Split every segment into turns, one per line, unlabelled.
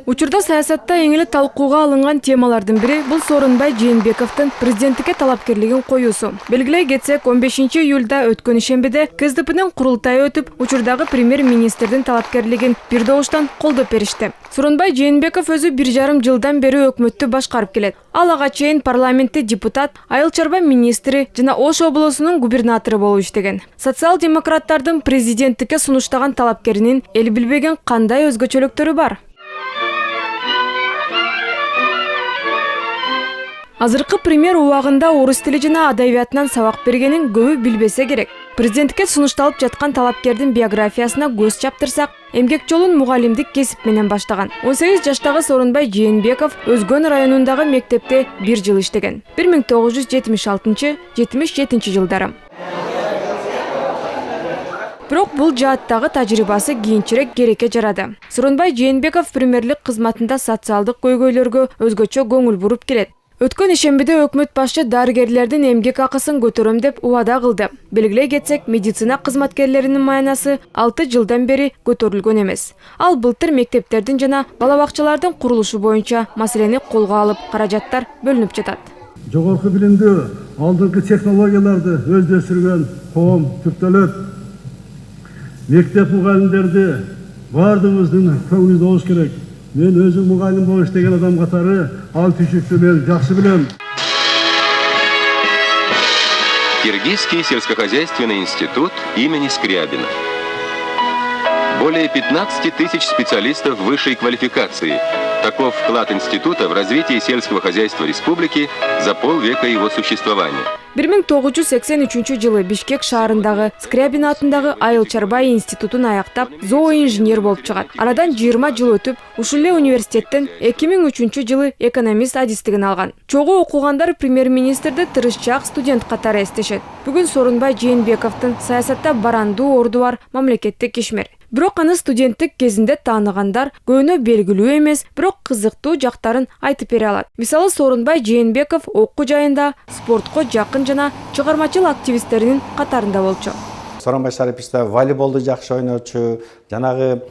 Учурда саясатта эң эле талкууга алынган темалардын бири бул Сооронбай Жээнбековдун президенттикке талапкерлигин коюусу. Белгилей кетсек, 15 июлда өткөн ишембиде КСДПнын курултайы өтүп, учурдагы премьер-министрдин талапкерлигин бир добуштан колдоп беришти. Сооронбай Жээнбеков өзү 1,5 жылдан бери өкмөттү башкарып келет. Ал ага чейин парламентте депутат, айыл чарба министри жана Ош облусунун губернатору болуп иштеген. Социал-демократтардын президенттикке сунуштаган талапкеринин эл билбеген кандай өзгөчөлүктөрү бар? Азыркы премьер убагында орус тили жана адабиятынан сабак бергенин көбү билбесе керек. Президентке сунушталып жаткан талапкердин биографиясына көз чаптырсак, эмгек жолун мугалимдик кесип менен баштаган. 18 жаштагы Сооронбай Жээнбеков Өзгөн районундагы мектепте 1 жыл иштеген. 1976-77 жылдары. Бирок бул жааттагы тажрыйбасы кийинчерээк керекке жарады. Сооронбай Жээнбеков премьерлик кызматында социалдык көйгөйлөргө өзгөчө көңүл буруп келет. Өткөн ишембиде өкмөт башчы дарыгерлердин эмгек акысын көтөрөм деп убада кылды. Белгилей кетсек, медицина кызматкерлеринин маянасы 6 жылдан бери көтөрүлгөн эмес. Ал былтыр мектептердин жана бала бакчалардын курулушу боюнча маселени колго алып, каражаттар бөлүнүп жатат.
Жогорку билимдүү алдыңкы технологияларды өздөштүргөн коом түптөлөт. Мектеп мугалимдерди бардыгыбыздын көңүлүбүз болуш керек. Мен өзүм мугалим болуш деген адам катары ал түшүктү мен жакшы билем.
Киргизский сельскохозяйственный институт имени Скрябина. Более 15 тысяч специалистов высшей квалификации. Таков вклад института в развитие сельского хозяйства республики за полвека его существования.
1983 жылы Бишкек шаарындагы Скрябин атындагы айыл чарба институтун аяктап, зооинженер болуп чыгат. Арадан 20 жыл өтүп, ушул эле университеттен 2003 жылы экономист адистигин алган. Чогуу окугандар премьер-министрди тырышчаак студент катары эстешет. Бүгүн Сооронбай Жээнбековдун саясатта барандуу орду бар мамлекеттик ишмер. Бирок аны студенттик кезинде тааныгандар көөнө белгилүү эмес, бирок кызыктуу жактарын айтып бере алат. Мисалы, Сооронбай Жээнбеков окуу жайында, спортко жакын жана чыгармачыл активисттеринин катарында болчу.
Сооронбай Шарипович да волейболду жакшы ойночу, жанагы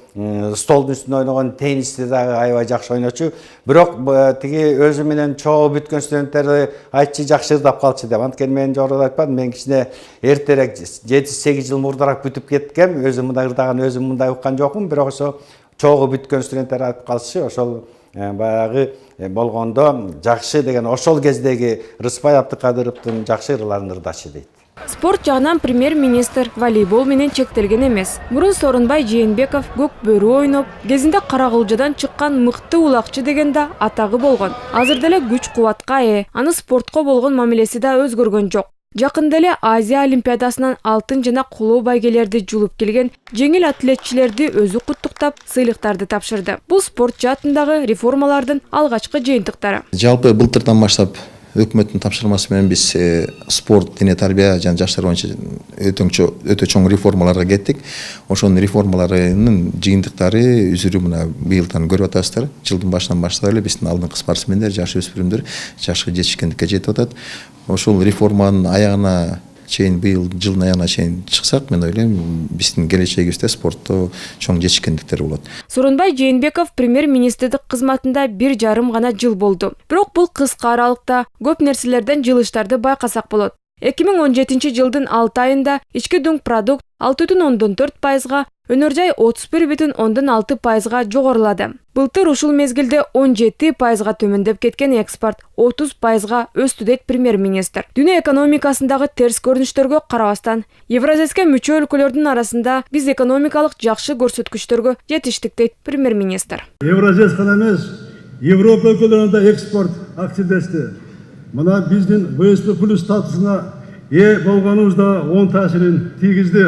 столдун үстүндө ойногон теннисти дагы аябай жакшы ойночу. Бирок тиги өзү менен чогуу бүткөн студенттерди айтчы жакшы ырдап калчу деп. Анткени мен жогоруда айтпадым, мен кичине эртерээк 7-8 жыл мурдараак бүтүп кеткем. Өзүм мындай ырдаган, өзүм мындай уккан жокмун, бирок ошо чогуу бүткөн студенттер айтып калчу. Ошол баягы болгондо жакшы деген ошол кездеги Рыспай Абдыкадыровдун жакшы ырларын ырдачы дейт.
Спорт жагынан премьер-министр волейбол менен чектелген эмес. Мурун Сооронбай Жээнбеков көк бөрү ойноп, кезинде Карагылжадан чыккан мыкты улакчы деген да атагы болгон. Азыр деле күч-кубатка ээ, аны спортко болгон мамилеси да өзгөргөн жок. Жакында эле Азия олимпиадасынан алтын жана коло байгелерди жулуп келген жеңил атлетчилерди өзү куттуктап, сыйлыктарды тапшырды. Бул спорт жаатындагы реформалардын алгачкы жыйынтыктары.
Жалпы былтырдан баштап өкмөттүн тапшырмасы менен биз спорт, дене тарбия жана жаштар боюнча өтө чоң реформаларга кеттик. Ошонун реформаларынын жыйынтыктары үзүрү мына быйылдан көрүп атасыздар. Жылдын башынан баштап эле биздин алдыңкы спортсмендер, жаш өспүрүмдөр жашкы жетишкендикке жетип атат. Ошол реформанын аягына чейин, быйыл жылдын аягына чейин чыксак, мен ойлойм, биздин келечегибизде спортто чоң жетишкендиктер болот.
Сооронбай Жээнбеков премьер-министрдик кызматында 1,5 гана жыл болду. Бирок бул кыска аралыкта көп нерселерден жылыштарды байкасак болот. 2017 жылдын 6 айында ички дүң продукт 6,4%, өнөр жай 31,6%га жогорулады. Былтыр ушул мезгилде 17%га төмөндөп кеткен экспорт 30%га өстү дейт премьер-министр. Дүйнө экономикасындагы терс көрүнүштөргө карабастан, Евразияска мүчө өлкөлөрдүн арасында биз экономикалык жакшы көрсөткүчтөргө жетиштик дейт премьер-министр.
Евразияска эмес, Европа өлкөлөрүндө экспорт активдешти. Мына биздин ВСП плюс статусуна ээ болгонубуз да оң таасирин тийгизди.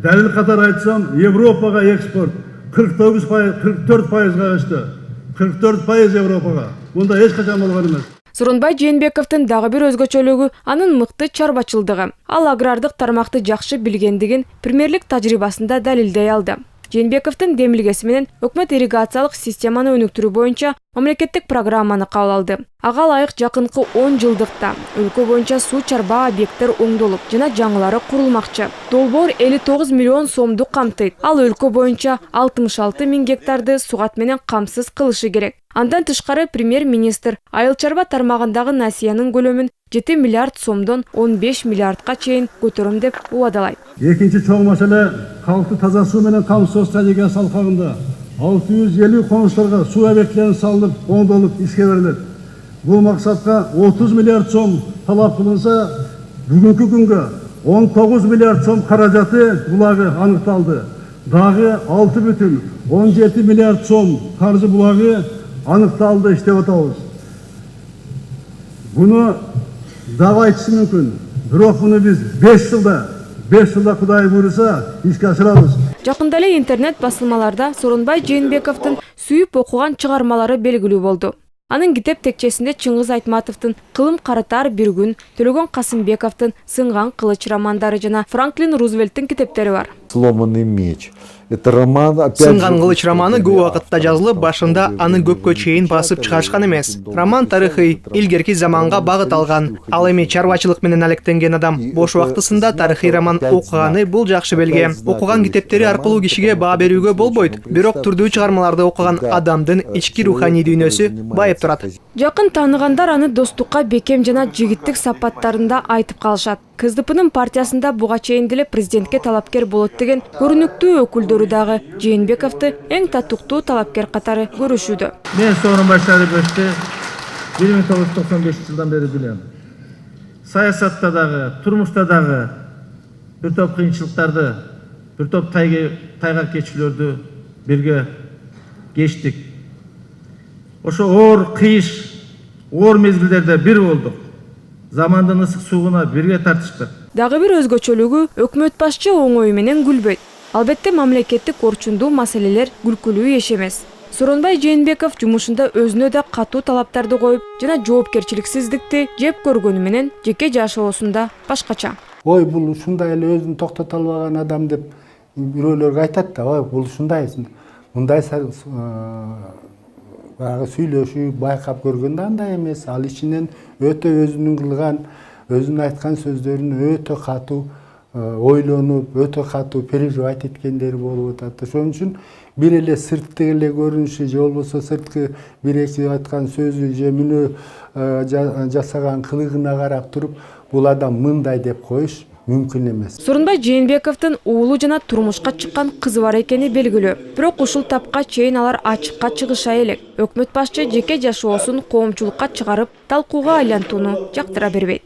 Дәлел катары айтсам, Европага экспорт 44%га өстү. 44% Европага. Мында эч качан болгон эмес.
Сооронбай Жээнбековдун дагы бир өзгөчөлүгү анын мыкты чарбачылдыгы. Ал агрардык тармакты жакшы билгендигин премьерлик тажрыйбасында далилдей алды. Жээнбековдун демилгеси менен өкмөт ирригациялык системаны өнүктүрүү боюнча мамлекеттик программаны кабыл алды. Ага ылайык жакынкы 10 жылдыкта өлкө боюнча суу чарба объекттер оңдолуп жана жаңылары курулмакчы. Долбоор 59 миллион сомду камтыйт. Ал өлкө боюнча 66 миң гектарды сугат менен камсыз кылышы керек. Андан тышкары премьер-министр айыл чарба тармагындагы насыянын көлөмүн 7 миллиард сомдон 15 миллиардка чейин көтөрөм деп убадалайт.
Экинчи чоң маселе халыкты таза суу менен камсыздоо стратегиясы алкагында 650 конуштарга суу объектилери салынып, оңдолуп ишке берилет. Бул максатка 30 миллиард сом талап кылынса, бүгүнкү күнгө 19 миллиард сом каражаты булагы аныкталды. Дагы 6,17 миллиард сом каржы булагы аныкталды, иштеп атабыз. Буну дагы айтышы мүмкүн. Бирок буну биз 5 жылда Кудай буйруса ишке ашырабыз.
Жакында эле интернет басылмаларда Сооронбай Жээнбековдун сүйүп окуган чыгармалары белгилүү болду. Анын китеп текчесинде Чыңгыз Айтматовдун Кылым каратар бир күн, Төлөгөн Касымбековдун Сынган кылыч романдары жана Франклин Рузвельттин китептери бар.
Сломанный меч. Это роман, опять
Сынган кылыч романы көп убакытта жазылып, башында аны көпкө чейин басып чыгарышкан эмес. Роман тарыхый, илгерки заманга багыт алган. Ал эми чарбачылык менен алектенген адам бош убактысында тарыхый роман окуганы бул жакшы белге. Окуган китептери аркылуу кишиге баа берүүгө болбойт, бирок түрдүү чыгармаларды окуган адамдын ички руханий дүйнөсү байып турат.
Жакын тааныгандар аны достукка бекем жана жигиттик сапаттарында айтып калышат. КСДПнын партиясында буга чейин деле президентке талапкер болот деген көрүнүктүү өкүлдөрү дагы Жээнбековду эң татыктуу талапкер катары көрүшүүдө.
Мен Сооронбай Шариповду 1995 жылдан бери билем. Саясатта дагы, турмушта дагы бир топ кыйынчылыктарды, бир топ тайгак кечүүлөрдү бирге кечтик. Ошо оор кыйыш, оор мезгилдерде бир болдук. Замандын ысык суугуна бирге тартыштык.
Дагы бир өзгөчөлүгү өкмөт башчы оңой менен күлбөйт. Албетте мамлекеттик орчундуу маселелер күлкүлүү иш эмес. Сооронбай Жээнбеков жумушунда өзүнө да катуу талаптарды коюп жана жоопкерчиликсиздикти жеп көргөнү менен жеке жашоосунда башкача.
Ой, бул ушундай эле өзүн токтото албаган адам деп бирөөлөр айтат да, ой, бул ушундай. Мындай баягы сүйлөшүү байкап көргөндө андай эмес. Ал ичинен өтө өзүнүн кылган, өзүнүн айткан сөздөрүн өтө катуу ойлонуп, өтө катуу переживать эткендери болуп атат. Ошон үчүн бир эле сырткы эле көрүнүшү же болбосо сырткы бир эки айткан сөзү же мүнө жасаган кылыгына карап туруп, бул адам мындай деп коюш мүмкүн эмес.
Сооронбай Жээнбековдун уулу жана турмушка чыккан кызы бар экени белгилүү. Бирок ушул тапка чейин алар ачыкка чыгыша элек. Өкмөт башчы жеке жашоосун коомчулукка чыгарып, талкууга айлантууну жактыра бербейт.